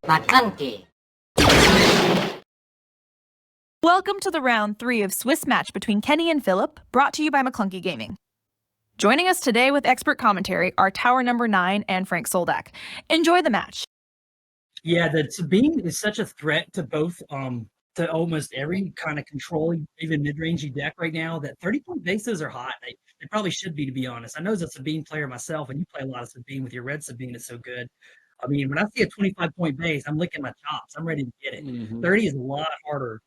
Maclunky. Welcome to the round 3 of Swiss Match between Kenny and Filip, brought to you by Maclunky Gaming. Joining us today with expert commentary are Tower Number 9 and Frank Soldak. Enjoy the match. Yeah, the Sabine is such a threat to both, to almost every kind of control, even mid-rangey deck right now, that 30-point bases are hot. They probably should be, to be honest. I know as a Sabine player myself, and you play a lot of Sabine with your red Sabine, it's so good. I mean, when I see a 25-point base, I'm licking my chops. I'm ready to get it. 30 is a lot harder.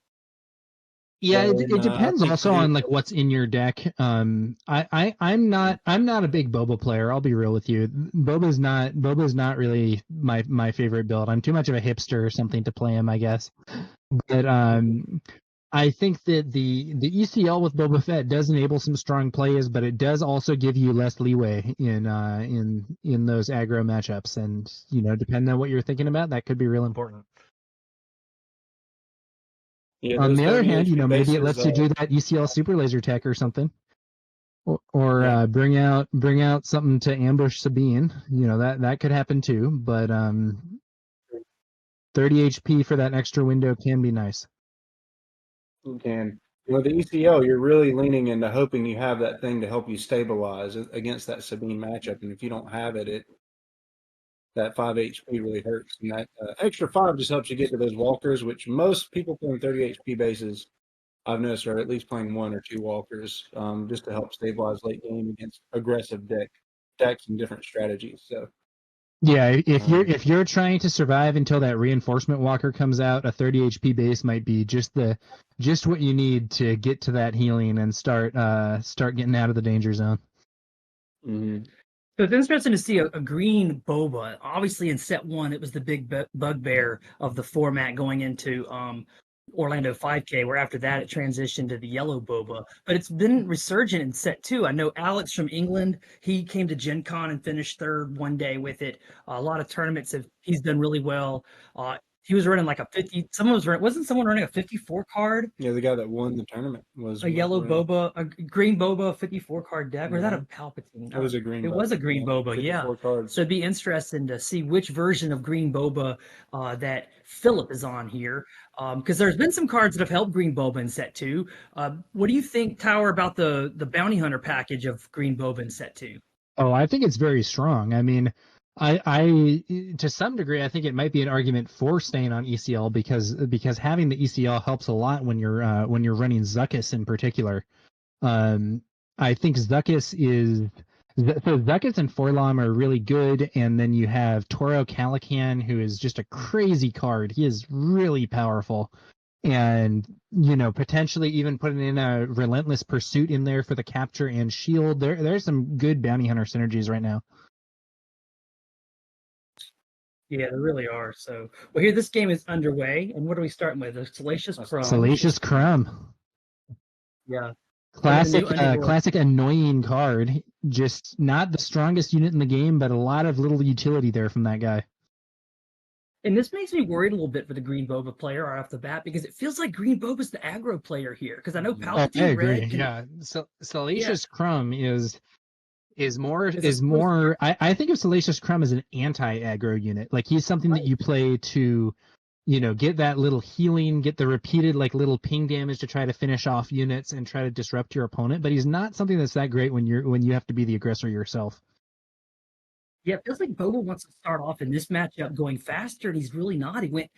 Yeah, it depends also on like what's in your deck. I'm not a big Boba player. I'll be real with you. Boba's not really my favorite build. I'm too much of a hipster or something to play him, I guess. But I think that the ECL with Boba Fett does enable some strong plays, but it does also give you less leeway in those aggro matchups. And depending on what you're thinking about, that could be real important. Yeah, on the other hand, HP maybe it bases, lets you do that UCL super laser tech or something, or bring out something to ambush Sabine. That could happen too. But 30 HP for that extra window can be nice. You can. With the ECL, you're really leaning into hoping you have that thing to help you stabilize against that Sabine matchup, and if you don't have it, that 5 HP really hurts. And that extra 5 just helps you get to those walkers, which most people playing 30 HP bases, I've noticed, are at least playing 1 or 2 walkers just to help stabilize late game against aggressive decks and different strategies. So yeah, if you're trying to survive until that reinforcement walker comes out, a 30 HP base might be just what you need to get to that healing and start getting out of the danger zone. Mm-hmm. So it's interesting to see a green Boba. Obviously, in set 1, it was the big bugbear of the format going into Orlando 5K, where after that it transitioned to the yellow Boba. But it's been resurgent in set 2. I know Alex from England, he came to Gen Con and finished 3rd one day with it. A lot of tournaments he's done really well. He was running like a 50. Wasn't someone running a 54 card? Yeah, the guy that won the tournament was a yellow Boba, a green Boba 54 card deck. Or is that a Palpatine? It was a green. It was a green Boba, yeah. Cards. So it'd be interesting to see which version of green Boba that Filip is on here, because there's been some cards that have helped green Boba in set 2. What do you think, Tower, about the bounty hunter package of green Boba in set 2? Oh, I think it's very strong. I mean, I to some degree, I think it might be an argument for staying on ECL because having the ECL helps a lot when you're running Zuckuss in particular. I think Zuckuss and Forlom are really good, and then you have Toro Calican, who is just a crazy card. He is really powerful, and potentially even putting in a Relentless Pursuit in there for the capture and shield. There's some good bounty hunter synergies right now. Yeah, there really are. So, well, here this game is underway, and what are we starting with? The Salacious Crumb. Salacious Crumb. Yeah. Classic annoying card. Just not the strongest unit in the game, but a lot of little utility there from that guy. And this makes me worried a little bit for the Green Boba player right off the bat, because it feels like Green Boba's the aggro player here. Because I know Palpatine I agree. Red. Yeah. So Salacious Crumb is more. I think of Salacious Crumb as an anti-aggro unit. Like he's something that you play to, get that little healing, get the repeated like little ping damage to try to finish off units and try to disrupt your opponent. But he's not something that's that great when you have to be the aggressor yourself. Yeah, it feels like Boba wants to start off in this matchup going faster, and he's really not. He went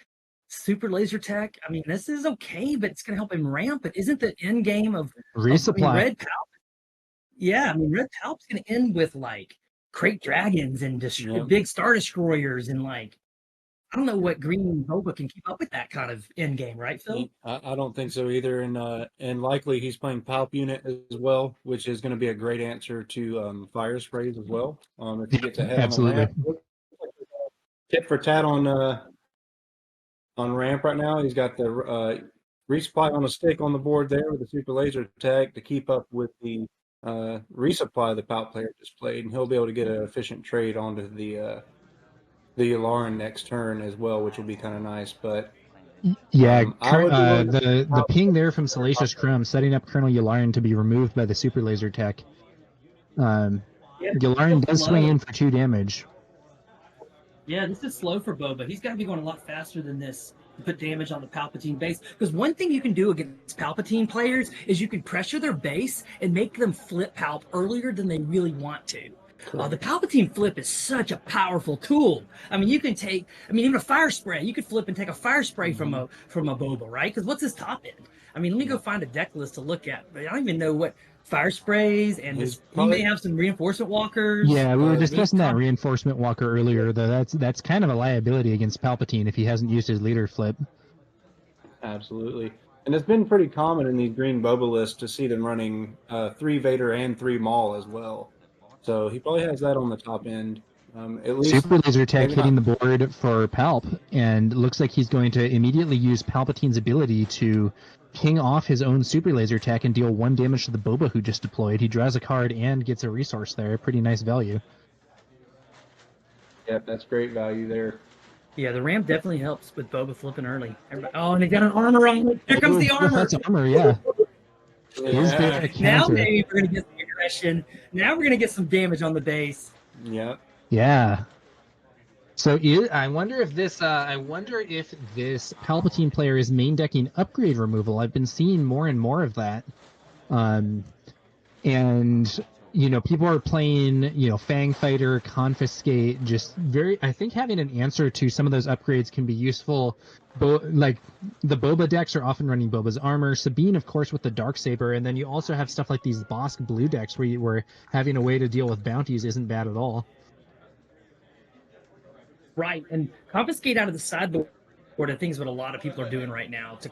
super laser tech. I mean, this is okay, but it's going to help him ramp. But isn't the end game of resupply? Red Palp? Yeah, I mean, Red Palp's going to end with like Crate Dragons and big Star Destroyers, and like I don't know what Green Boba can keep up with that kind of end game, right, Phil? I don't think so either, and likely he's playing Palp unit as well, which is going to be a great answer to Fire Sprays as well. If he gets ahead Absolutely. on the ramp. Tip for tat on ramp right now. He's got the resupply on a stick on the board there with the super laser tag to keep up with the resupply the Palp player just played, and he'll be able to get an efficient trade onto the Yularen next turn as well, which will be kind of nice. But yeah, the ping there from Salacious Crumb setting up Colonel Yularen to be removed by the super laser tech. Yularen does swing in for 2 damage. Yeah, this is slow for Boba. He's got to be going a lot faster than this to put damage on the Palpatine base. Because one thing you can do against Palpatine players is you can pressure their base and make them flip Palp earlier than they really want to. The Palpatine flip is such a powerful tool. I mean, you can take, even a fire spray. You could flip and take a fire spray from a Boba, right? Because what's his top end? I mean, let me go find a deck list to look at. But I don't even know what fire sprays, and he may have some reinforcement walkers. Yeah, we were discussing that reinforcement walker earlier. Though that's kind of a liability against Palpatine if he hasn't used his leader flip. Absolutely. And it's been pretty common in these green Boba lists to see them running 3 Vader and 3 Maul as well. So he probably has that on the top end. At least Super laser tech hitting the board for Palp, and looks like he's going to immediately use Palpatine's ability to king off his own super laser tech and deal 1 damage to the Boba who just deployed. He draws a card and gets a resource there. Pretty nice value. Yep, that's great value there. Yeah, the ramp definitely helps with Boba flipping early. Oh, and they got an armor on it. Here comes the armor. That's armor, yeah. Now maybe we're gonna get some aggression. Now we're gonna get some damage on the base. Yep. Yeah. So I wonder if this Palpatine player is main decking upgrade removal. I've been seeing more and more of that. And people are playing, Fang Fighter, Confiscate, I think having an answer to some of those upgrades can be useful. Like the Boba decks are often running Boba's armor, Sabine, of course, with the Darksaber, and then you also have stuff like these Bosk blue decks where having a way to deal with bounties isn't bad at all. Right, and Confiscate out of the sideboard, I think is what a lot of people are doing right now to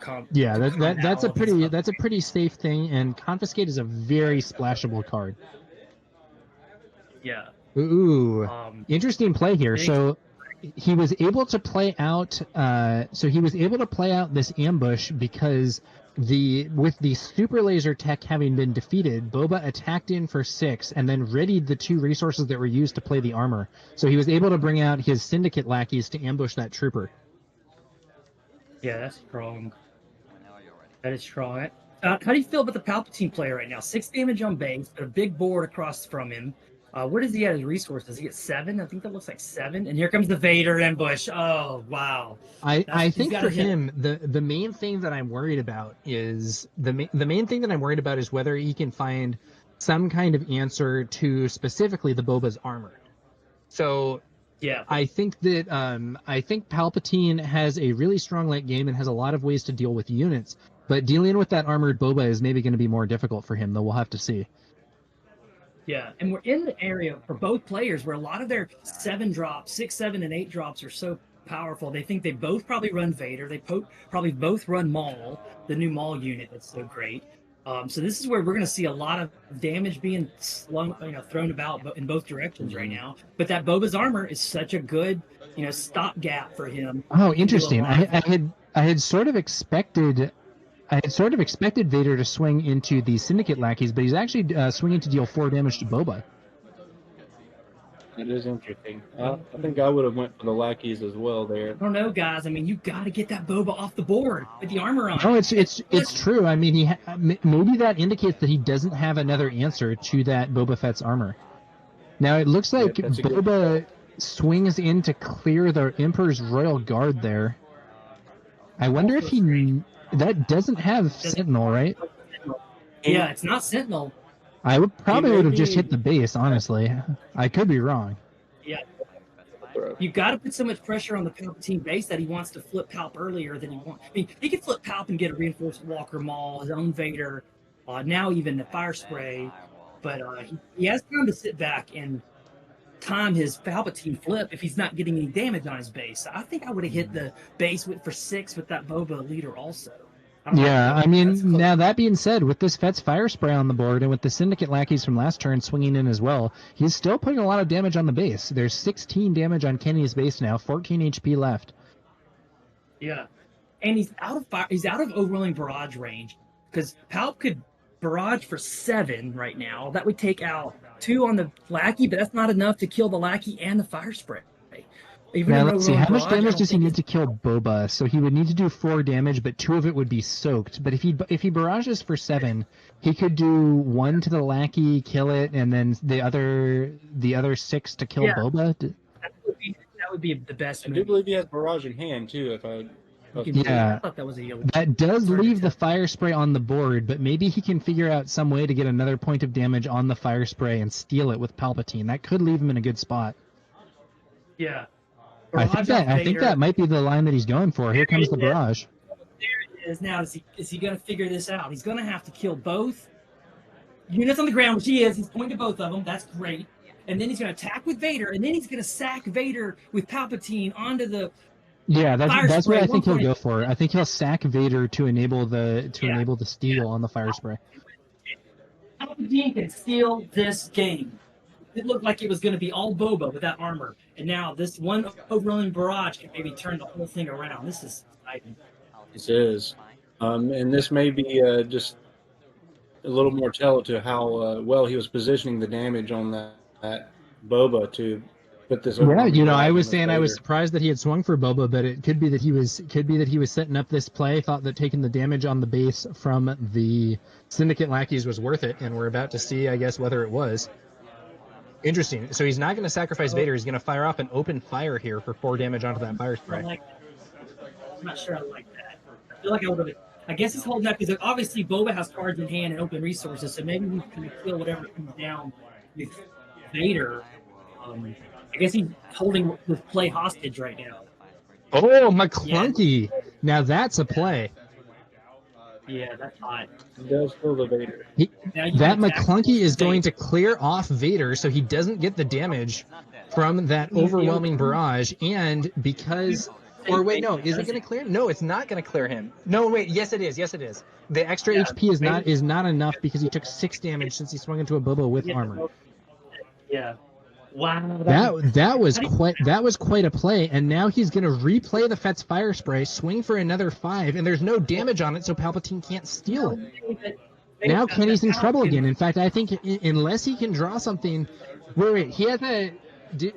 that's a pretty safe thing, and Confiscate is a very splashable card. Yeah. Ooh, interesting play here. So he was able to play out. This ambush because with the super laser tech having been defeated, Boba attacked in for 6 and then readied the 2 resources that were used to play the armor. So he was able to bring out his syndicate lackeys to ambush that trooper. Yeah, that's strong. That is strong. How do you feel about the Palpatine player right now? 6 damage on base, a big board across from him. Where does he get his resources? Does he get 7? I think that looks like 7. And here comes the Vader ambush. Oh, wow. I think for him, the main thing that I'm worried about is whether he can find some kind of answer to specifically the Boba's armor. So yeah, I think Palpatine has a really strong late game and has a lot of ways to deal with units, but dealing with that armored Boba is maybe going to be more difficult for him, though we'll have to see. Yeah, and we're in the area for both players where a lot of their 7 drops, 6, 7, and 8 drops are so powerful. They think they both probably run Vader. They probably both run Maul, the new Maul unit that's so great. So this is where we're going to see a lot of damage being thrown about in both directions right now. But that Boba's armor is such a good, stopgap for him. Oh, interesting. I had sort of expected Vader to swing into the Syndicate lackeys, but he's actually swinging to deal 4 damage to Boba. That is interesting. I think I would have went for the lackeys as well there. I don't know, guys. I mean, you got to get that Boba off the board with the armor on. Oh, it's true. I mean, maybe that indicates that he doesn't have another answer to that Boba Fett's armor. Now it looks like Boba swings in to clear the Emperor's Royal Guard there. I wonder if that doesn't have Sentinel, right? Yeah, it's not Sentinel. I would have just hit the base, honestly. I could be wrong. Yeah. You've got to put so much pressure on the Palpatine base that he wants to flip Palp earlier than he wants. I mean, he could flip Palp and get a reinforced Walker Maul, his own Vader, now even the Fire Spray. But he has time to sit back and time his Palpatine flip if he's not getting any damage on his base. So I think I would have hit the base for 6 with that Boba leader also. Yeah, I mean, now that being said, with this Fett's Fire Spray on the board and with the Syndicate lackeys from last turn swinging in as well, he's still putting a lot of damage on the base. There's 16 damage on Kenny's base now, 14 HP left. Yeah, and he's out of overwhelming barrage range because Palp could barrage for 7 right now. That would take out 2 on the lackey, but that's not enough to kill the lackey and the Fire Spray. Now let's see, how much damage does he need to kill Boba? So he would need to do 4 damage, but 2 of it would be soaked. But if he barrages for 7, he could do 1 to the lackey, kill it, and then the other 6 to kill Boba. That would would be the best I move. do believe he has Barrage in hand, too, if I... Yeah. I thought that was a yellow. That does Hard to leave the tell. fire spray on the board, but maybe he can figure out some way to get another point of damage on the fire spray and steal it with Palpatine. That could leave him in a good spot. Yeah. I think that might be the line that he's going for. Here comes the barrage. There it is. Now, is he going to figure this out? He's going to have to kill both units on the ground, which he is. He's pointing to both of them. That's great. And then he's going to attack with Vader, and then he's going to sack Vader with Palpatine onto the. Yeah, that's what I think he'll point. go for. I think he'll sack Vader to enable the steal on the fire spray. Palpatine can steal this game. It looked like it was going to be all Boba with that armor, and now this one overwhelming barrage can maybe turn the whole thing around. This is exciting. This is. And this may be just a little more tell to how well he was positioning the damage on that Boba to put this over. Yeah, I was saying I was surprised that he had swung for Boba, but it could be that he was setting up this play, thought that taking the damage on the base from the Syndicate lackeys was worth it, and we're about to see, I guess, whether it was. Interesting. So he's not going to sacrifice Vader. He's going to fire off an open fire here for 4 damage onto that fire spray. I'm not sure I like that. I feel like I would have. I guess he's holding up because obviously Boba has cards in hand and open resources, so maybe he's going to kill whatever comes down with Vader. I guess he's holding his play hostage right now. Oh, Maclunky! Yeah. Now that's a play. Yeah, that's hot. He does kill the Vader. That Maclunky is going to clear off Vader so he doesn't get the damage from that overwhelming barrage, and because... Or wait, no, is it going to clear? No, it's not going to clear him. No, wait, yes it is, The extra HP is not enough because he took 6 damage since he swung into a Boba with armor. Yeah. Wow. That was quite a play, and now he's going to replay the Fett's fire spray, swing for another 5, and there's no damage on it, so Palpatine can't steal it. Now Kenny's in trouble again. In fact, I think unless he can draw something, wait,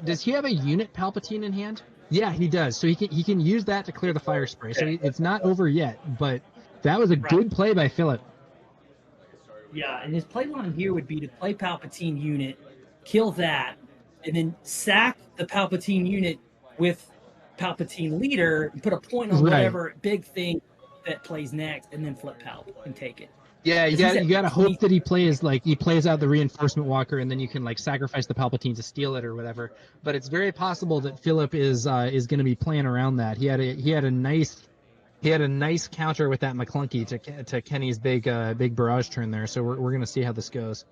does he have a unit Palpatine in hand? Yeah, he does. So he can use that to clear the fire spray. So it's not over yet, but that was a good play by Filip. Yeah, and his play line here would be to play Palpatine unit, kill that, and then sack the Palpatine unit with Palpatine leader and put a point on whatever big thing that plays next, and then flip Palp and take it. Yeah, you got to hope that he plays out the reinforcement walker, and then you can sacrifice the Palpatine to steal it or whatever. But it's very possible that Filip is going to be playing around that. He had a nice counter with that Maclunky to Kenny's big barrage turn there. So we're going to see how this goes.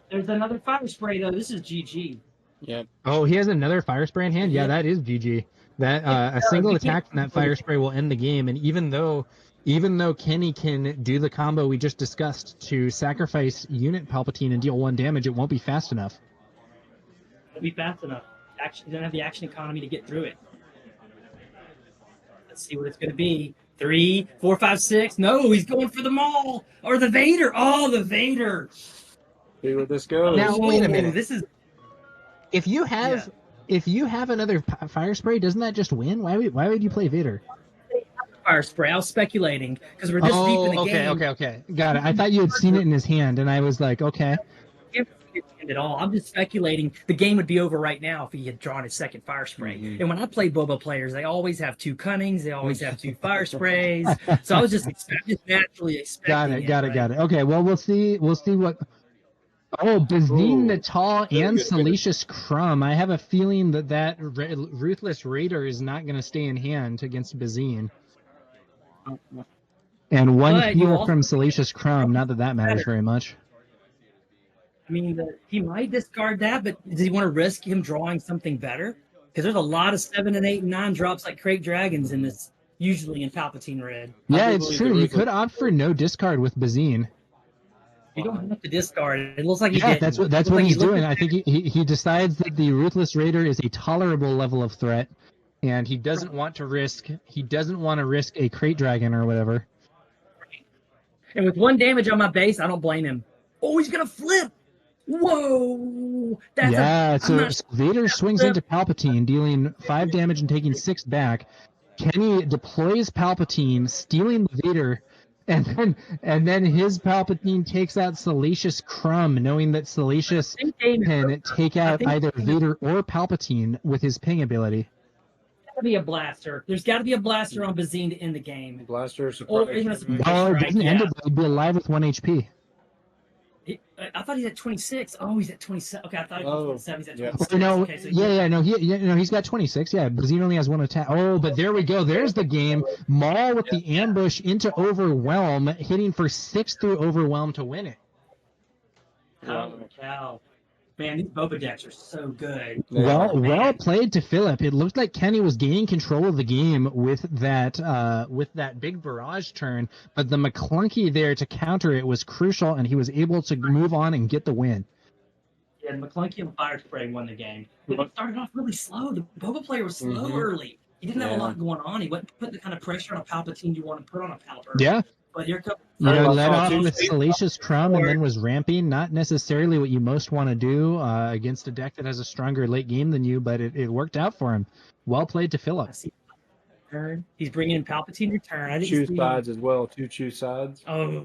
There's another fire spray though. This is GG. Yeah. Oh, he has another fire spray in hand. Yeah, that is GG. That a single attack from that fire spray will end the game. And even though Kenny can do the combo we just discussed to sacrifice unit Palpatine and deal 1 damage, it won't be fast enough. It won't be fast enough. He doesn't have the action economy to get through it. Let's see what it's going to be. 3, 4, 5, 6. No, he's going for the Maul or the Vader. Oh, the Vader. See where this goes. Now wait a minute. This is. If you have another fire spray, doesn't that just win? Why would you play Vader? Fire spray. I was speculating because we're this deep in the game. Okay. Got it. I thought you had seen it in his hand, and I was like, okay. At all. I'm just speculating the game would be over right now if he had drawn his second fire spray. Mm-hmm. And when I play Boba players, they always have 2 cunnings, they always have 2 fire sprays. So I was just naturally expecting. Got it. Okay, well we'll see what. Oh, Bazine the Tall and Salacious Crumb. I have a feeling that Ruthless Raider is not going to stay in hand against Bazine. And 1 heal from Salacious Crumb. Not that matters very much. I mean, he might discard that, but does he want to risk him drawing something better? Because there's a lot of 7 and 8 and 9 drops like Crate Dragons in this, usually in Palpatine Red. Yeah, it's true. You could opt for no discard with Bazine. You don't have to discard it. It looks like that's what he's doing. I think he decides that the Ruthless Raider is a tolerable level of threat, and he doesn't want to risk a Crate Dragon or whatever. And with 1 damage on my base, I don't blame him. Oh, he's gonna flip. Whoa! So Vader swings into Palpatine, dealing 5 damage and taking 6 back. Kenny deploys Palpatine, stealing the Vader, and then his Palpatine takes out Salacious Crumb, knowing that Salacious can take out either Vader or Palpatine with his ping ability. Gotta be a blaster. There's got to be a blaster on Bazine to end the game. Blaster, Or even a surprise. surprise Well, it strike, doesn't end yeah. it. He'd be alive with 1 HP. I thought he's at 26. Oh, he's at 27. Okay, I thought he was 27. He's at 26. No, Okay, so he's got 26. Yeah, Bazine only has 1 attack. Oh, but there we go. There's the game. Maul with the ambush into Overwhelm, hitting for 6 through Overwhelm to win it. Holy cow. Man, these Boba decks are so good. Well played to Filip. It looked like Kenny was gaining control of the game with that big barrage turn, but the Maclunky there to counter it was crucial, and he was able to move on and get the win. Yeah, the Maclunky and Fire Spray won the game. It started off really slow. The Boba player was slow early. He didn't have a lot going on. He wasn't putting the kind of pressure on a Palpatine you want to put on a Palp. Yeah. But here comes... Led off with Salacious Crumb and then was ramping. Not necessarily what you most want to do against a deck that has a stronger late game than you, but it worked out for him. Well played to Filip. He's bringing in Palpatine return. I think Choose sides as well. 2 choose sides. Oh,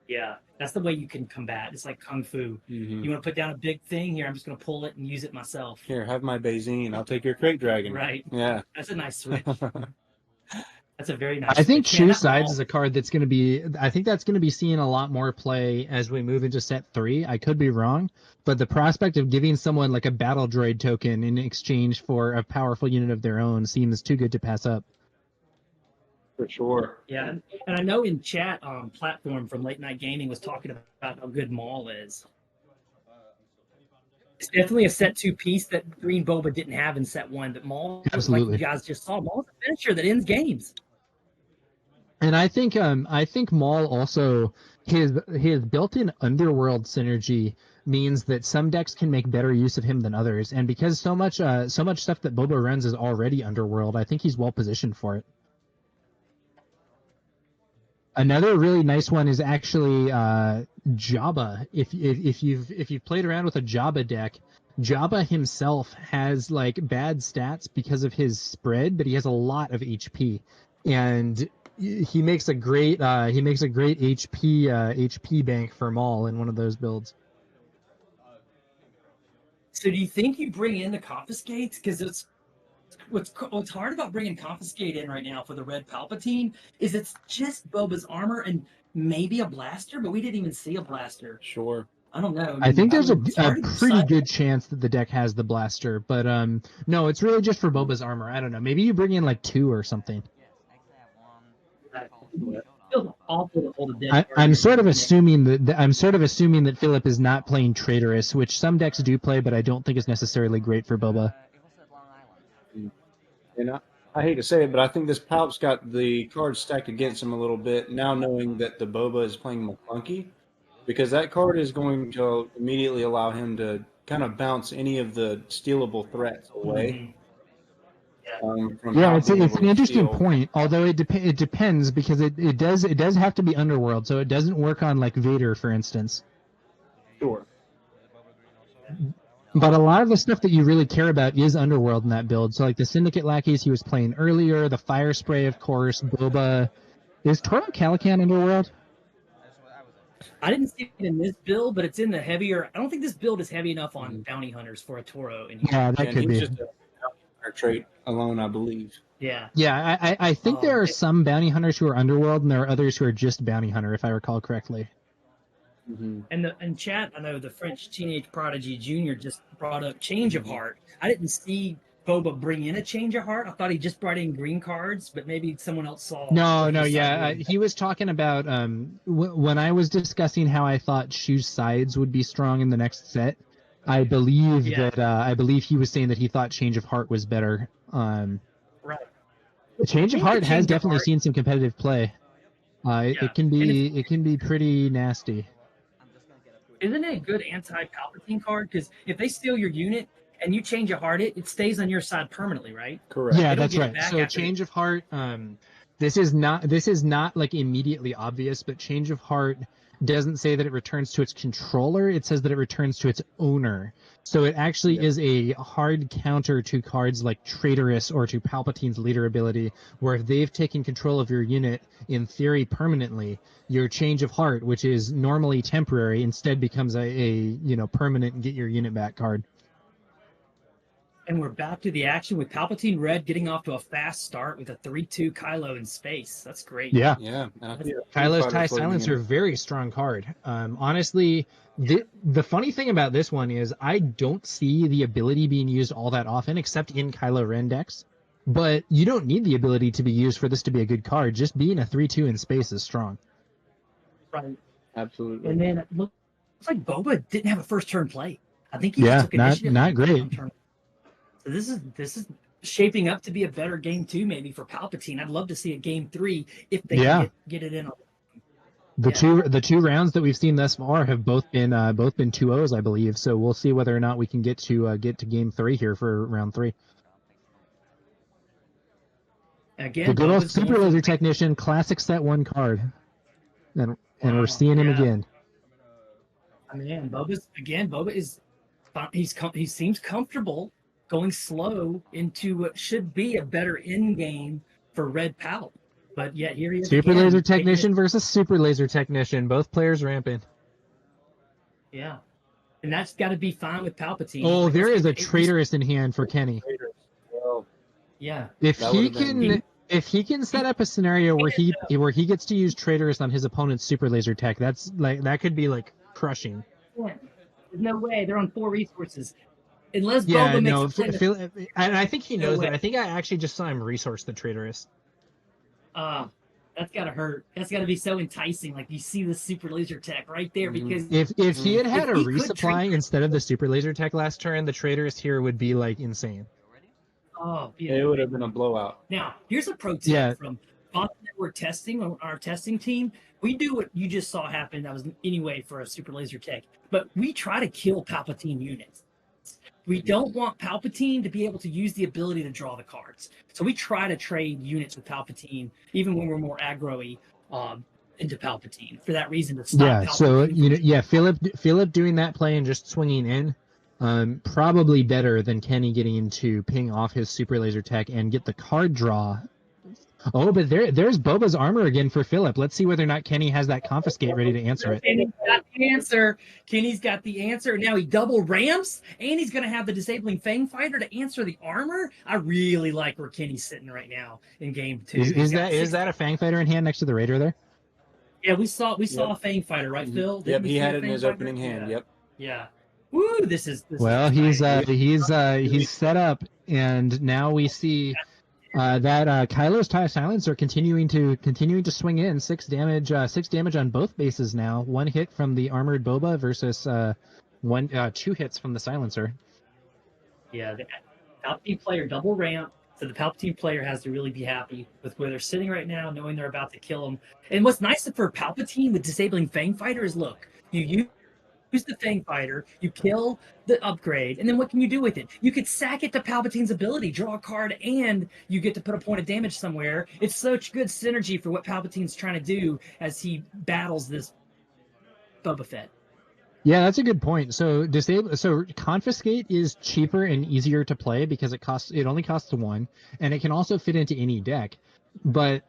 yeah. That's the way you can combat. It's like Kung Fu. You want to put down a big thing? Here, I'm just going to pull it and use it myself. Here, have my Bazine. I'll take your Crate Dragon. Right. Yeah. That's a nice switch. That's a very nice. I think switch. Choose Sides is a card that's going to be. I think that's going to be seeing a lot more play as we move into set 3. I could be wrong, but the prospect of giving someone like a battle droid token in exchange for a powerful unit of their own seems too good to pass up. For sure. Yeah, and I know in chat, Platform from Late Night Gaming was talking about how good Maul is. It's definitely a set 2 piece that Green Boba didn't have in set 1, but Maul, Absolutely. like you guys just saw, Maul's a finisher that ends games. And I think Maul also his built-in underworld synergy means that some decks can make better use of him than others. And because so much stuff that Boba runs is already underworld, I think he's well positioned for it. Another really nice one is actually Jabba. If you've played around with a Jabba deck, Jabba himself has like bad stats because of his spread, but he has a lot of HP, and he makes a great HP bank for Maul in one of those builds. So do you think you bring in the Confiscates? Because it's what's hard about bringing Confiscate in right now for the Red Palpatine is it's just Boba's armor and maybe a blaster, but we didn't even see a blaster. Sure. I don't know. I think there's a pretty good chance that the deck has the blaster, but no, it's really just for Boba's armor. I don't know. Maybe you bring in like 2 or something. I'm sort of assuming that Filip is not playing Traitorous, which some decks do play, but I don't think is necessarily great for Boba. And I hate to say it, but I think this Palp's got the cards stacked against him a little bit now, knowing that the Boba is playing Maclunky, because that card is going to immediately allow him to kind of bounce any of the stealable threats away. Yeah, it's an interesting point. Although it depends, because it does have to be underworld, so it doesn't work on like Vader, for instance. Sure. But a lot of the stuff that you really care about is underworld in that build. So like the Syndicate Lackeys he was playing earlier, the Fire Spray, of course, Boba. Is Toro Calican underworld? I didn't see it in this build, but it's in the heavier. I don't think this build is heavy enough on bounty hunters for a Toro. Yeah, that could be. Just a trait alone, I believe. Yeah. Yeah, I think there are some bounty hunters who are underworld, and there are others who are just bounty hunter, if I recall correctly. And in chat, I know the French Teenage Prodigy Jr. just brought up Change of Heart. I didn't see Boba bring in a Change of Heart. I thought he just brought in green cards, but maybe someone else saw. He was talking about when I was discussing how I thought Choose Sides would be strong in the next set. I believe he was saying that he thought Change of Heart was better. Right. Change of Heart has definitely seen some competitive play. It can be pretty nasty. Isn't it a good anti-Palpatine card? Because if they steal your unit and you change a heart, it stays on your side permanently, right? Correct. Yeah, that's right. So Change of Heart, this is not like immediately obvious, but Change of Heart doesn't say that it returns to its controller. It says that it returns to its owner. So it actually is a hard counter to cards like Traitorous or to Palpatine's leader ability, where if they've taken control of your unit, in theory permanently, your Change of Heart, which is normally temporary, instead becomes a permanent and get your unit back card. And we're back to the action with Palpatine Red getting off to a fast start with a 3-2 Kylo in space. That's great. Yeah. Yeah. Kylo's TIE Silencer, very strong card. Honestly, the funny thing about this one is I don't see the ability being used all that often, except in Kylo Ren decks. But you don't need the ability to be used for this to be a good card. Just being a 3-2 in space is strong. Right. Absolutely. And then it looks like Boba didn't have a first turn play. I think he just took initiative. not great. So this is shaping up to be a better game 2 maybe for Palpatine. I'd love to see a game 3 if they can get it in. The two rounds that we've seen thus far have both been 2-0s, I believe. So we'll see whether or not we can get to game 3 here for round 3. Again, the good old Super Laser Technician, classic set 1 card, and we're seeing him again. Man, Boba is he seems comfortable going slow into what should be a better end game for Red Palp. But yet here he is. Super Laser Technician versus Super Laser Technician. Both players ramping. Yeah. And that's got to be fine with Palpatine. Oh, there is a Traitorous in hand for Kenny. Yeah. If he can set up a scenario where he gets to use Traitorous on his opponent's Super Laser Tech, that could be like crushing. Yeah. There's no way. They're on 4 resources. Unless Boba makes and I think he knows that. I think I actually just saw him resource the Traitorous. That's gotta hurt. That's gotta be so enticing. Like you see the Super Laser Tech right there because if he had a resupply instead of the Super Laser Tech last turn, the Traitorous here would be like insane. Oh, yeah. It would have been a blowout. Now here's a pro tip from Network Testing on our testing team. We do what you just saw happen. That was anyway for a Super Laser Tech, but we try to kill Palpatine units. We don't want Palpatine to be able to use the ability to draw the cards. So we try to trade units with Palpatine, even when we're more aggro-y into Palpatine, for that reason to stop Palpatine. So, Filip doing that play and just swinging in, probably better than Kenny getting to ping off his Super Laser Tech and get the card draw. Oh, but there's Boba's armor again for Filip. Let's see whether or not Kenny has that confiscate ready to answer it. Kenny's got the answer. Kenny's got the answer. Now he double ramps, and he's going to have the disabling Fang Fighter to answer the armor. I really like where Kenny's sitting right now in game 2. Is that a Fang Fighter in hand next to the Raider there? Yeah, we saw a Fang Fighter, right, Phil? Yep, he had it in his opening hand. Yep. Yeah. Woo! This is he's set up, and now we see. That Kylo's TIE Silencer continuing to swing in 6 damage on both bases now. 1 hit from the armored Boba versus 2 hits from the Silencer. Yeah, the Palpatine player double ramp, so the Palpatine player has to really be happy with where they're sitting right now, knowing they're about to kill him. And what's nice for Palpatine with disabling Fang Fighter is, look, you use the Fang Fighter, you kill the upgrade, and then what can you do with it? You could sack it to Palpatine's ability, draw a card, and you get to put a point of damage somewhere. It's such good synergy for what Palpatine's trying to do as he battles this Boba Fett. Yeah, that's a good point. So confiscate is cheaper and easier to play because it only costs 1, and it can also fit into any deck. But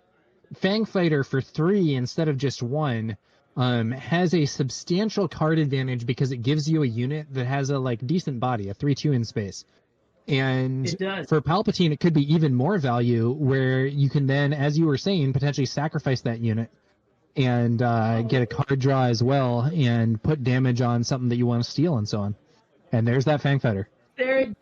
Fang Fighter for 3 instead of just 1 has a substantial card advantage because it gives you a unit that has a decent body, a 3-2 in space. And for Palpatine, it could be even more value where you can then, as you were saying, potentially sacrifice that unit and get a card draw as well and put damage on something that you want to steal and so on. And there's that Fang Fighter. There it goes.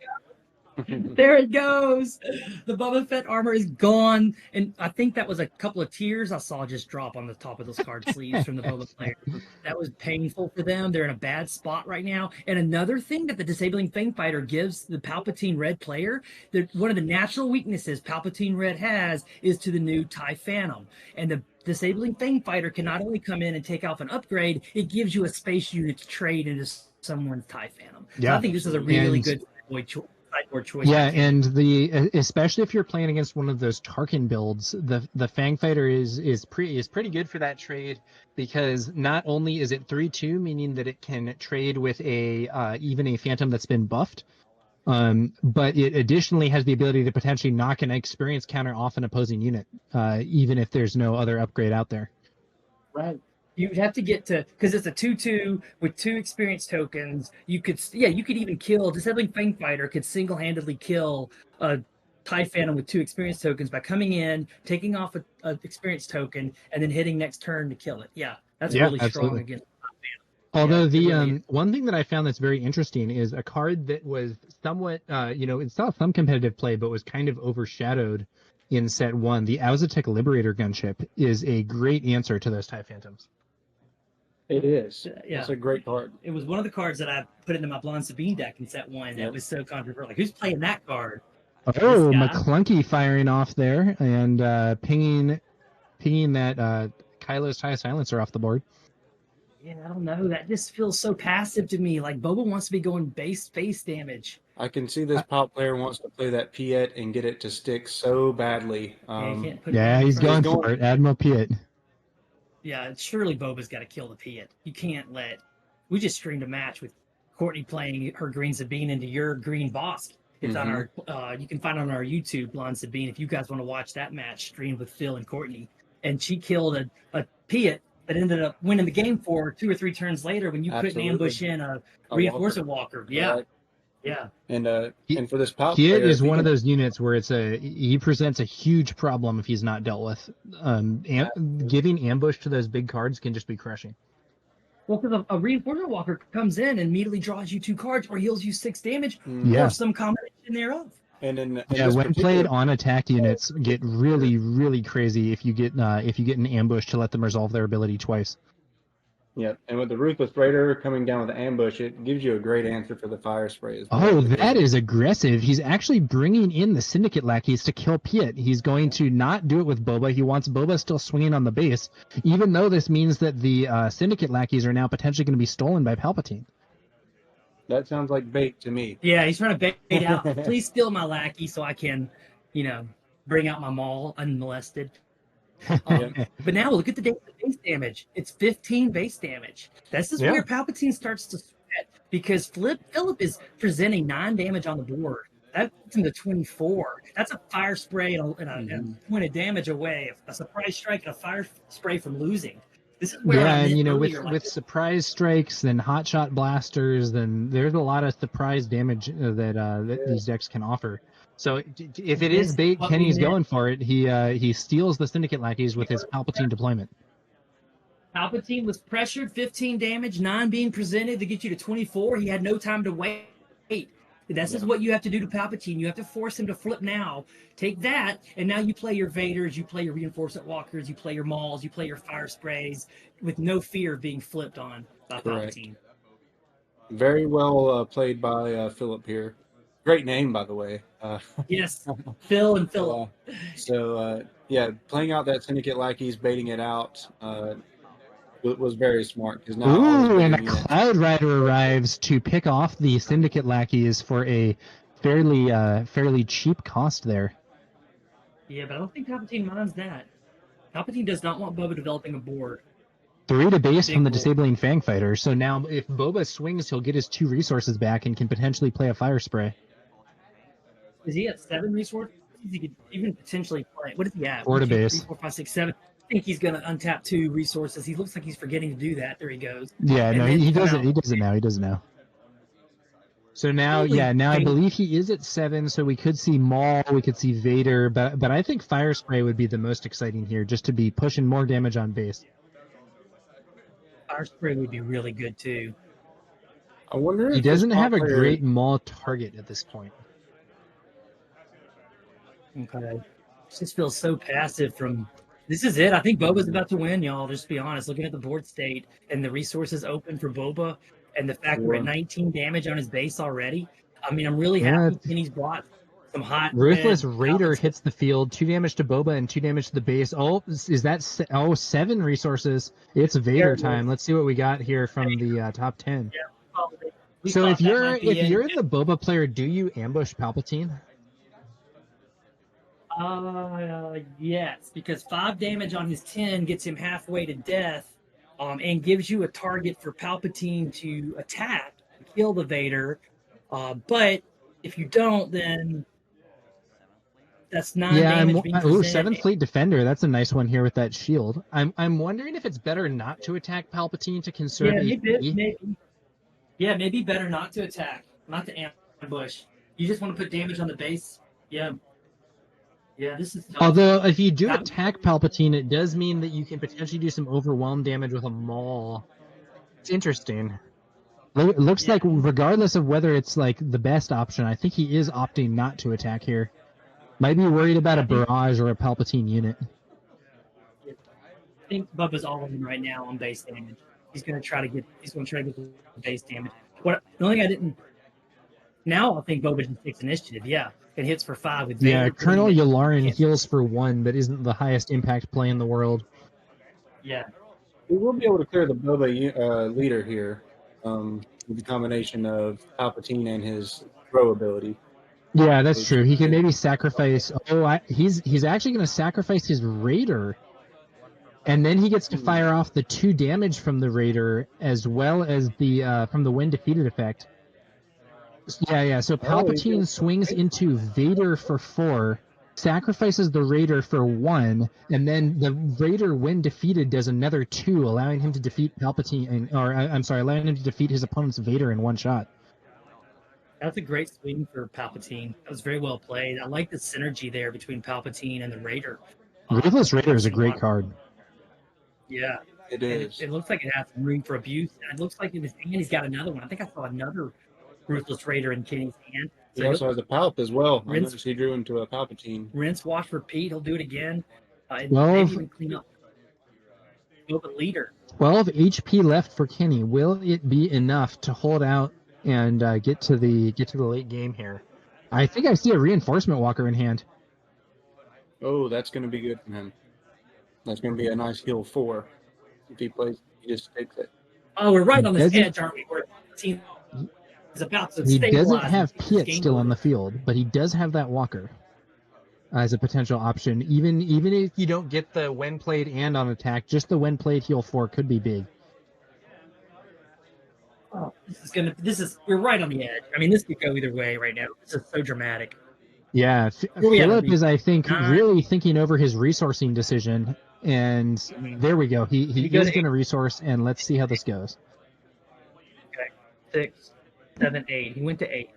There it goes. The Boba Fett armor is gone. And I think that was a couple of tears I saw just drop on the top of those card sleeves from the Boba player. That was painful for them. They're in a bad spot right now. And another thing that the disabling Fang Fighter gives the Palpatine Red player, one of the natural weaknesses Palpatine Red has is to the new TIE Phantom. And the disabling Fang Fighter can not only come in and take off an upgrade, it gives you a space unit to trade into someone's TIE Phantom. So I think this is a really good sideboard choice. Yeah, and especially if you're playing against one of those Tarkin builds, the Fang Fighter is pretty good for that trade, because not only is it 3/2, meaning that it can trade with even a Phantom that's been buffed, but it additionally has the ability to potentially knock an experience counter off an opposing unit, even if there's no other upgrade out there. Right. You'd have to get to, because it's a 2/2 with 2 experience tokens. You could even kill, Disabling Fang Fighter could single-handedly kill a TIE Phantom with 2 experience tokens by coming in, taking off a experience token, and then hitting next turn to kill it. Yeah, that's really strong against Although one thing that I found that's very interesting is a card that was somewhat, it saw some competitive play, but was kind of overshadowed in set 1. The Auzatek Liberator gunship is a great answer to those TIE Phantoms. It is. Yeah. It's a great card. It was one of the cards that I put into my Blonde Sabine deck in set 1 that was so controversial. Like, who's playing that card? Oh, Maclunky firing off there and pinging that Kylo's TIE Silencer off the board. Yeah, I don't know. That just feels so passive to me. Like, Boba wants to be going base damage. I can see this Palp player wants to play that Piet and get it to stick so badly. He's going for it. Admiral Piet. Yeah, surely Boba's got to kill the Piet. You can't let... We just streamed a match with Courtney playing her Green Sabine into your Green Bosk. It's on our... you can find it on our YouTube, Blonde Sabine, if you guys want to watch that match streamed with Phil and Courtney. And she killed a Piet that ended up winning the game for 2 or 3 turns later when you couldn't ambush in a Reinforcement Walker. Yeah. Right. Yeah. And for this Palp player, is one of those units where he presents a huge problem if he's not dealt with. Giving ambush to those big cards can just be crushing. Well, because a Reinforcement Walker comes in and immediately draws you 2 cards or heals you 6 damage or some combination thereof. And when played on attack units, get really, really crazy if you get an ambush to let them resolve their ability twice. Yeah, and with the Ruthless Raider coming down with the ambush, it gives you a great answer for the fire spray as well. Oh, that is aggressive. He's actually bringing in the Syndicate lackeys to kill Piet. He's going to not do it with Boba. He wants Boba still swinging on the base, even though this means that the Syndicate lackeys are now potentially going to be stolen by Palpatine. That sounds like bait to me. Yeah, he's trying to bait out. Please steal my lackey so I can, bring out my Maul unmolested. But now look at the base damage. It's 15 base damage. This is where Palpatine starts to sweat, because Filip is presenting 9 damage on the board. That puts him to 24. That's a fire spray and a point of damage away. A surprise strike and a fire spray from losing. This is where with surprise strikes, then hotshot blasters, then there's a lot of surprise damage that these decks can offer. So if it is bait, Kenny's going for it. He steals the Syndicate lackeys with his Palpatine deployment. Palpatine was pressured, 15 damage, 9 being presented to get you to 24. He had no time to wait. This is what you have to do to Palpatine. You have to force him to flip now. Take that, and now you play your Vaders, you play your Reinforcement Walkers, you play your Mauls, you play your Fire Sprays with no fear of being flipped on by Palpatine. Very well played by Filip here. Great name, by the way. Yes, Phil and Filip. Playing out that Syndicate lackeys, baiting it out, was very smart. And a Cloud Rider arrives to pick off the Syndicate lackeys for a fairly cheap cost there. Yeah, but I don't think Palpatine minds that. Palpatine does not want Boba developing a board. 3 to base from the Disabling Fang Fighter. So now if Boba swings, he'll get his 2 resources back and can potentially play a Fire Spray. Is he at 7 resources? He could even potentially play. What is he at? 4 to base. 3, 4, 5, 6, 7. I think he's going to untap 2 resources. He looks like he's forgetting to do that. There he goes. Yeah, no, he does it. He does it now. He does it now. So now, I believe he is at 7. So we could see Maul, we could see Vader, but I think Fire Spray would be the most exciting here, just to be pushing more damage on base. Fire Spray would be really good too. I wonder if he doesn't have a great Maul target at this point. Okay, this feels so passive from. This is it. I think Boba's about to win, y'all. Just to be honest, looking at the board state and the resources open for Boba, and the fact we're at 19 damage on his base already. I mean, I'm really happy Kenny's brought some hot. Ruthless Raider hits the field, 2 damage to Boba and 2 damage to the base. Oh, is that 7 resources? It's Vader time. Let's see what we got here from the top 10. Yeah, We So thought if that you're might be if it. you're the Boba player, do you ambush Palpatine? Yes, because 5 damage on his 10 gets him halfway to death, and gives you a target for Palpatine to attack, kill the Vader. But if you don't, then that's 9 Yeah, damage being Seventh presented. Fleet Defender. That's a nice one here with that shield. I'm wondering if it's better not to attack Palpatine to conserve Yeah, HP. maybe better not to attack, not to ambush. You just want to put damage on the base. Yeah, yeah, this is tough. Although if you do attack Palpatine, it does mean that you can potentially do some overwhelm damage with a Maul. It's interesting. It looks like regardless of whether it's like the best option, I think he is opting not to attack here. Might be worried about a barrage or a Palpatine unit. I think Bubba's all in right now on base damage. He's gonna try to get the base damage. The only thing I didn't. Now I think Boba just takes initiative. Yeah, it hits for 5 with Vader. Yeah, Colonel Yularen heals for 1, but isn't the highest impact play in the world. Yeah, We will be able to clear the Boba leader here with the combination of Palpatine and his throw ability. Yeah, that's true. He can maybe sacrifice. He's actually going to sacrifice his Raider, and then he gets to fire off the 2 damage from the Raider as well as the from the when defeated effect. Yeah. So Palpatine swings into Vader for 4, sacrifices the Raider for 1, and then the Raider, when defeated, does another 2, allowing him to defeat Palpatine, allowing him to defeat his opponent's Vader in one shot. that's a great swing for Palpatine. That was very well played. I like the synergy there between Palpatine and the Raider. Ruthless Raider is a great card. Yeah, it is. It looks like it has some room for abuse. And it looks like in his hand he's got another one. I think I saw another Ruthless Raider in Kenny's hand. So he also has a Palp as well. I Rinse- noticed he drew into a Palpatine. Rinse, wash, repeat. He'll do it again. Well, maybe even clean up. Boba leader. 12 HP left for Kenny. Will it be enough to hold out and get to the late game here? I think I see a reinforcement walker in hand. Oh, that's going to be good for him. That's going to be a nice heal 4. If he plays, he just takes it. Oh, we're right on this edge, aren't we? Where the team is about to stabilize. He doesn't have Piet still on the field, but he does have that walker as a potential option. Even if you don't get the when played and on attack, just the when played heal 4 could be big. Oh, we're right on the edge. I mean, this could go either way right now. This is so dramatic. Yeah, Filip is, I think, really thinking over his resourcing decision, and there we go. He is going to resource, and let's see how this goes. Okay, 6, 7, 8. He went to 8.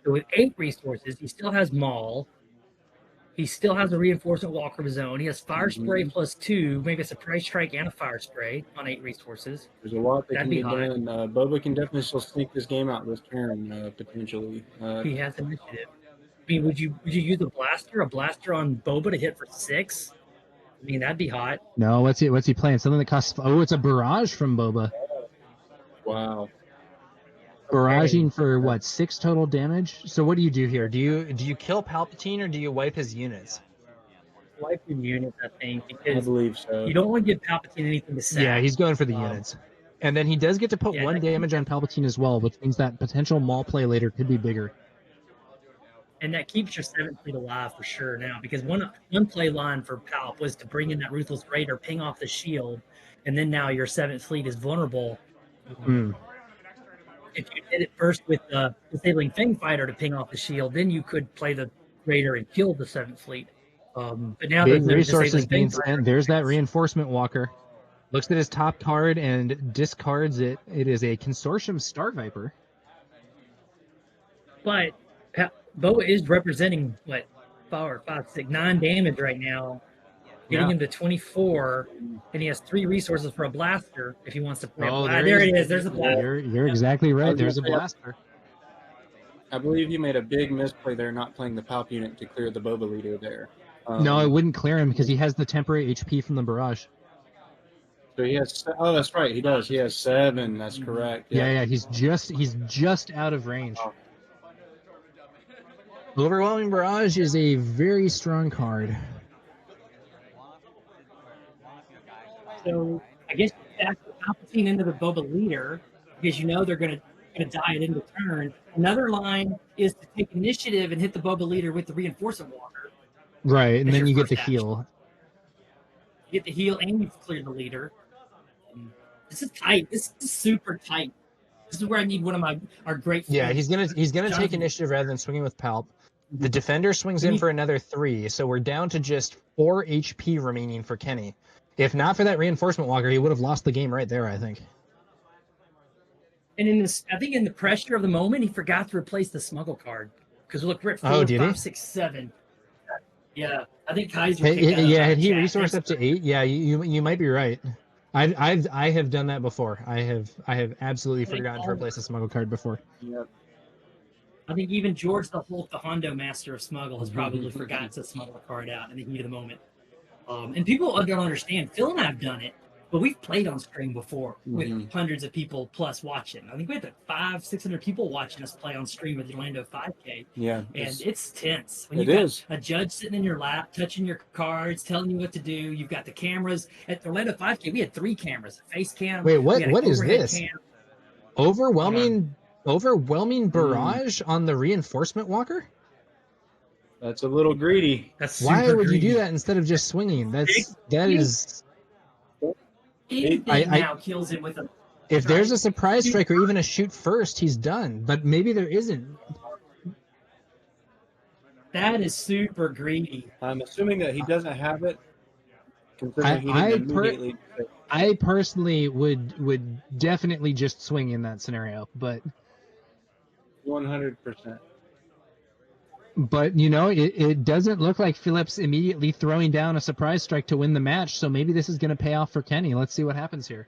So with 8 resources, he still has Maul. He still has a reinforcement walker of his own. He has fire spray plus 2, maybe a surprise strike and a fire spray on 8 resources. There's a lot that can be done. Boba can definitely still sneak this game out this turn, potentially. He has initiative. I mean, would you use a blaster on Boba to hit for 6? I mean, that'd be hot. No, what's he playing? Something that costs. Oh, it's a barrage from Boba. Wow. Barraging for what, 6 total damage? So what do you do here? Do you kill Palpatine or do you wipe his units? Wipe your units, I think, because I believe so. You don't want to give Palpatine anything to sack. Yeah, he's going for the units. And then he does get to put 1 damage on Palpatine as well, which means that potential Maul play later could be bigger. And that keeps your 7th fleet alive for sure now, because one play line for Palp was to bring in that Ruthless Raider, ping off the shield, and then now your 7th fleet is vulnerable. If you did it first with the Disabling Fang Fighter to ping off the shield, then you could play the Raider and kill the 7th fleet. But now big resources being spent. There's that reinforcement walker. Looks at his top card and discards it. It is a Consortium Star Viper. But Boba is representing, 9 damage right now, getting him to 24, and he has 3 resources for a blaster if he wants to play. There it is. There's a blaster. You're exactly right. There's a blaster. I believe you made a big misplay there, not playing the Palp unit to clear the Boba leader there. No, it wouldn't clear him because he has the temporary HP from the barrage. So he has. Oh, that's right. He does. He has 7. That's correct. Yeah. He's just out of range. Oh. Overwhelming Barrage is a very strong card. So I guess you stack Palpatine into the Boba leader because you know they're going to going to die at end of turn. Another line is to take initiative and hit the Boba leader with the reinforcement walker. Right, and That's then your you get the first action. heal. You get the heal and you clear the leader. This is tight. This is super tight. This is where I need one of our great friends. Yeah, he's gonna take Jonathan. initiative rather than swinging with Palp. The defender swings in for another 3, so we're down to just 4 HP remaining for Kenny. If not for that reinforcement walker, he would have lost the game right there, I think. And in this, I think in the pressure of the moment, he forgot to replace the smuggle card. Because look, we're at 4, Oh, did he? 5, 6, 7. Yeah, I think Kaiser. Had he resourced up to 8? Yeah, you might be right. I have done that before. I have absolutely forgotten to replace a smuggle card before. Yep. I think even George the Hulk, the Hondo master of smuggle, has probably forgotten to smuggle a card out in the heat of the moment. And people don't understand. Phil and I have done it, but we've played on stream before with hundreds of people plus watching. I think we had 500-600 people watching us play on stream at the Orlando 5K. Yeah. And it's tense. When It you've got is. a judge sitting in your lap, touching your cards, telling you what to do. You've got the cameras. At the Orlando 5K, we had 3 cameras. A face cam. Wait, we had an what is overhead this? cam. Overwhelming barrage on the reinforcement walker? That's a little greedy. That's Why super would you greedy. do that instead of just swinging? That is. Anything now kills him with a. If there's a surprise strike or even a shoot first, he's done. But maybe there isn't. That is super greedy. I'm assuming that he doesn't have it. Considering he didn't immediately. I personally would definitely just swing in that scenario, but 100%. But, you know, it doesn't look like Filip's immediately throwing down a surprise strike to win the match, so maybe this is going to pay off for Kenny. Let's see what happens here.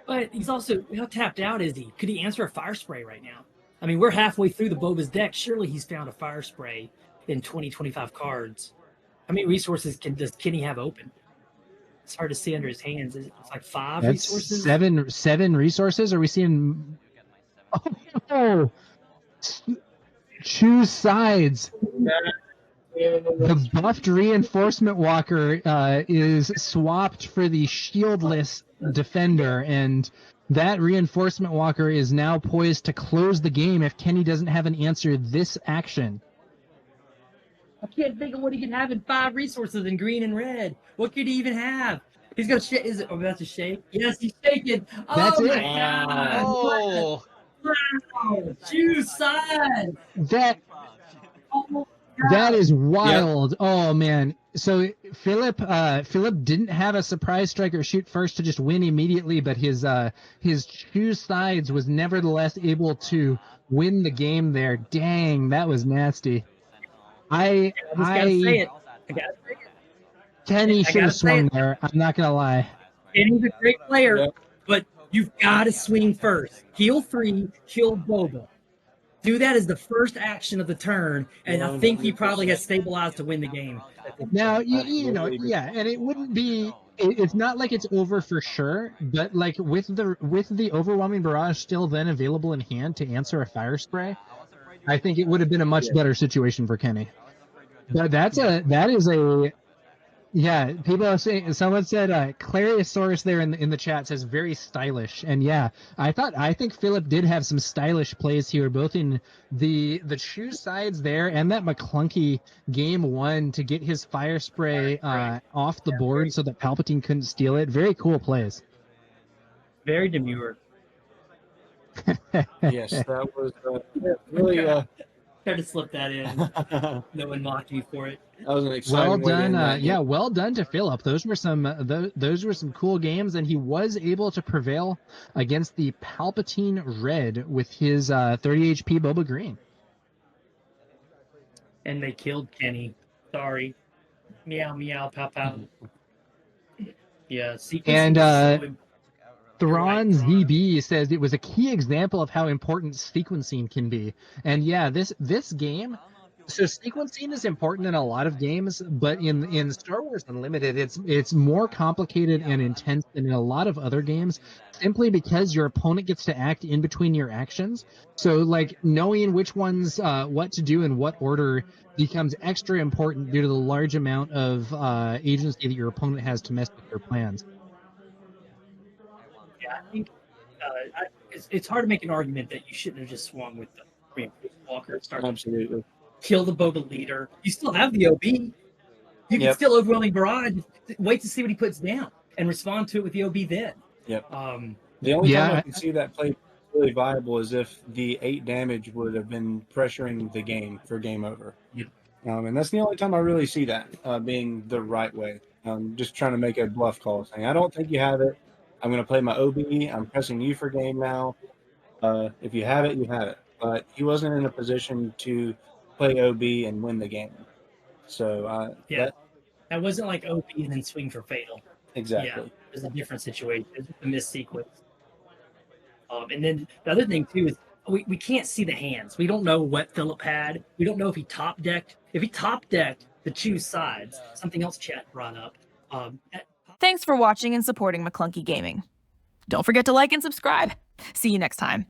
But he's also, how tapped out is he? Could he answer a fire spray right now? I mean, we're halfway through the Boba's deck. Surely he's found a fire spray in 20, 25 cards. How many resources does Kenny have open? It's hard to see under his hands. It's like 5 That's resources? seven resources? Are we seeing... Oh! Choose sides. The buffed reinforcement walker is swapped for the shieldless defender, and that reinforcement walker is now poised to close the game if Kenny doesn't have an answer this action. I can't think of what he can have in 5 resources in green and red. What could he even have? He's going to shake. Is it about to shake? Yes, he's shaking. Oh, That's my it. God. Oh! Wow. Choose side. That Oh, That is wild. Yep. Oh man. So Filip didn't have a surprise strike or shoot first to just win immediately, but his choose sides was nevertheless able to win the game there. Dang, that was nasty. I gotta say it. Kenny should have swung there. I'm not gonna lie. Kenny's a great player, but you've got to swing first. Heal 3, kill Boba. Do that as the first action of the turn, and I think he probably has stabilized to win the game. Now, you know, yeah, and it wouldn't be. It's not like it's over for sure, but like with the overwhelming barrage still then available in hand to answer a fire spray, I think it would have been a much better situation for Kenny. But that is a. Yeah, people are saying. Someone said Clariosaurus there in the chat says very stylish, and yeah, I think Filip did have some stylish plays here, both in the choose sides there and that Maclunky game 1 to get his fire spray off the board so that Palpatine couldn't steal it. Very cool plays. Very demure. Yes, that was really. Tried to slip that in. No one mocked you for it. That was an exciting Well way to end done, that game. well done to Filip. Those were some cool games, and he was able to prevail against the Palpatine Red with his 30 HP Boba Green. And they killed Kenny. Sorry. Meow, meow, pow, pow. Yeah, sequencing And is so Thrawn ZB says it was a key example of how important sequencing can be. And yeah, this game, so sequencing is important in a lot of games, but in Star Wars Unlimited, it's more complicated and intense than in a lot of other games, simply because your opponent gets to act in between your actions. So like knowing which ones what to do in what order becomes extra important due to the large amount of agency that your opponent has to mess with your plans. Yeah, I think It's hard to make an argument that you shouldn't have just swung with the reinforced walker. Absolutely. Kill the Boba leader. You still have the OB. You can Yep. still overwhelming barrage. Wait to see what he puts down and respond to it with the OB then. Yep. The only Yeah, time I can see that play really viable is if the 8 damage would have been pressuring the game for game over. Yep. And that's the only time I really see that being the right way. Just trying to make a bluff call, saying, I don't think you have it. I'm going to play my OB. I'm pressing you for game now. If you have it, you have it. But he wasn't in a position to play OB and win the game. So that wasn't like OB and then swing for fatal. Exactly. Yeah, it was a different situation. It was a missed sequence. And then the other thing too is we can't see the hands. We don't know what Filip had. We don't know if he top decked. If he top decked the choose sides, something else chat brought up. Thanks for watching and supporting Maclunky Gaming. Don't forget to like and subscribe. See you next time.